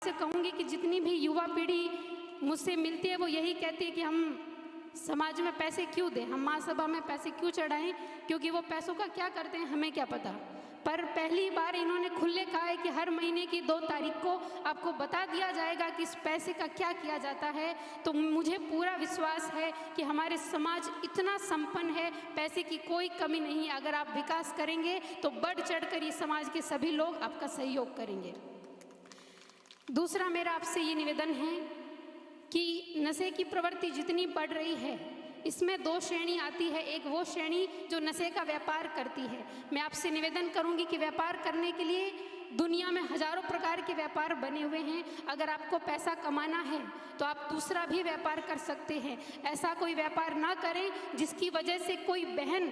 से कहूँगी कि जितनी भी युवा पीढ़ी मुझसे मिलती है वो यही कहती है कि हम समाज में पैसे क्यों दें, हम महासभा में पैसे क्यों चढ़ाएं, क्योंकि वो पैसों का क्या करते हैं हमें क्या पता। पर पहली बार इन्होंने खुले कहा है कि हर महीने की 2 तारीख को आपको बता दिया जाएगा कि इस पैसे का क्या किया जाता है। तो मुझे पूरा विश्वास है कि हमारे समाज इतना संपन्न है, पैसे की कोई कमी नहीं है। अगर आप विकास करेंगे तो बढ़ चढ़कर ये समाज के सभी लोग आपका सहयोग करेंगे। दूसरा मेरा आपसे ये निवेदन है कि नशे की प्रवृत्ति जितनी बढ़ रही है इसमें 2 श्रेणी आती है। एक वो श्रेणी जो नशे का व्यापार करती है। मैं आपसे निवेदन करूंगी कि व्यापार करने के लिए दुनिया में हजारों प्रकार के व्यापार बने हुए हैं। अगर आपको पैसा कमाना है तो आप दूसरा भी व्यापार कर सकते हैं। ऐसा कोई व्यापार ना करें जिसकी वजह से कोई बहन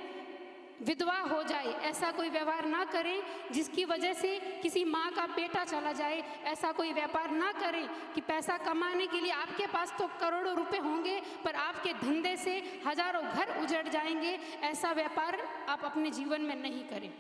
विधवा हो जाए, ऐसा कोई व्यवहार ना करें जिसकी वजह से किसी माँ का बेटा चला जाए, ऐसा कोई व्यापार ना करें कि पैसा कमाने के लिए आपके पास तो करोड़ों रुपए होंगे पर आपके धंधे से हजारों घर उजड़ जाएंगे। ऐसा व्यापार आप अपने जीवन में नहीं करें।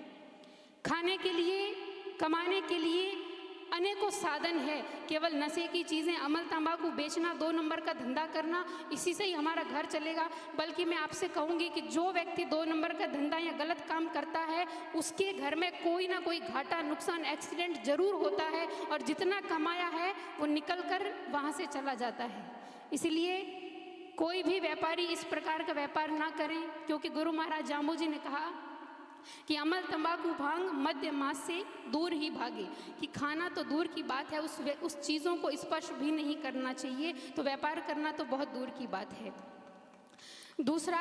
खाने के लिए, कमाने के लिए अनेकों साधन है, केवल नशे की चीज़ें, अमल तंबाकू बेचना, 2 नंबर का धंधा करना, इसी से ही हमारा घर चलेगा। बल्कि मैं आपसे कहूँगी कि जो व्यक्ति 2 नंबर का धंधा या गलत काम करता है उसके घर में कोई ना कोई घाटा, नुकसान, एक्सीडेंट जरूर होता है और जितना कमाया है वो निकल कर वहाँ से चला जाता है। इसलिए कोई भी व्यापारी इस प्रकार का व्यापार ना करें, क्योंकि गुरु महाराज जाम्बू जी ने कहा कि अमल तंबाकू भांग मद्य मांस से दूर ही भागे। कि खाना तो दूर की बात है, उस चीज़ों को स्पर्श भी नहीं करना चाहिए, तो व्यापार करना तो बहुत दूर की बात है। दूसरा,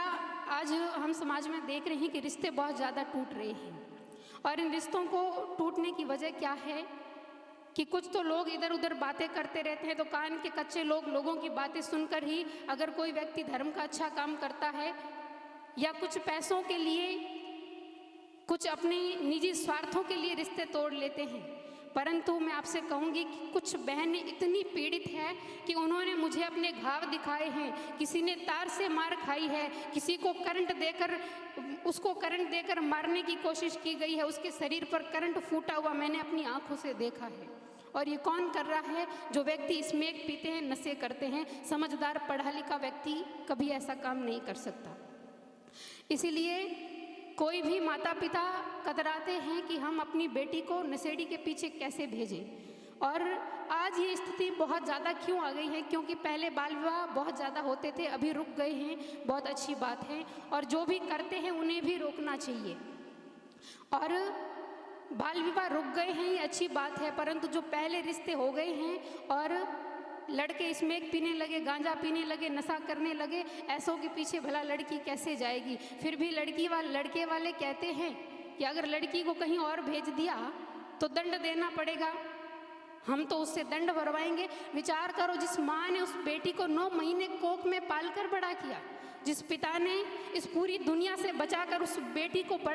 आज हम समाज में देख रहे हैं कि रिश्ते बहुत ज़्यादा टूट रहे हैं और इन रिश्तों को टूटने की वजह क्या है कि कुछ तो लोग इधर उधर बातें करते रहते हैं। तो कान के कच्चे लोग लोगों की बातें सुनकर ही अगर कोई व्यक्ति धर्म का अच्छा काम करता है या कुछ पैसों के लिए, कुछ अपने निजी स्वार्थों के लिए रिश्ते तोड़ लेते हैं। परंतु मैं आपसे कहूँगी कि कुछ बहनें इतनी पीड़ित हैं कि उन्होंने मुझे अपने घाव दिखाए हैं। किसी ने तार से मार खाई है, किसी को करंट देकर, उसको करंट देकर मारने की कोशिश की गई है, उसके शरीर पर करंट फूटा हुआ मैंने अपनी आंखों से देखा है। और ये कौन कर रहा है? जो व्यक्ति स्मैक पीते हैं, नशे करते हैं। समझदार पढ़ा लिखा व्यक्ति कभी ऐसा काम नहीं कर सकता। इसीलिए कोई भी माता पिता कतराते हैं कि हम अपनी बेटी को नशेड़ी के पीछे कैसे भेजें। और आज ये स्थिति बहुत ज़्यादा क्यों आ गई है? क्योंकि पहले बाल विवाह बहुत ज़्यादा होते थे, अभी रुक गए हैं, बहुत अच्छी बात है। और जो भी करते हैं उन्हें भी रोकना चाहिए। और बाल विवाह रुक गए हैं ये अच्छी बात है, परंतु जो पहले रिश्ते हो गए हैं और लड़के स्मैक पीने लगे, गांजा पीने लगे, नशा करने लगे, ऐसों के पीछे भला लड़की कैसे जाएगी? फिर भी लड़के वाले कहते हैं कि अगर लड़की को कहीं और भेज दिया तो दंड देना पड़ेगा, हम तो उससे दंड भरवाएंगे। विचार करो, जिस माँ ने उस बेटी को 9 महीने कोख में पालकर बड़ा किया, जिस पिता ने इस पूरी दुनिया से बचाकर उस बेटी को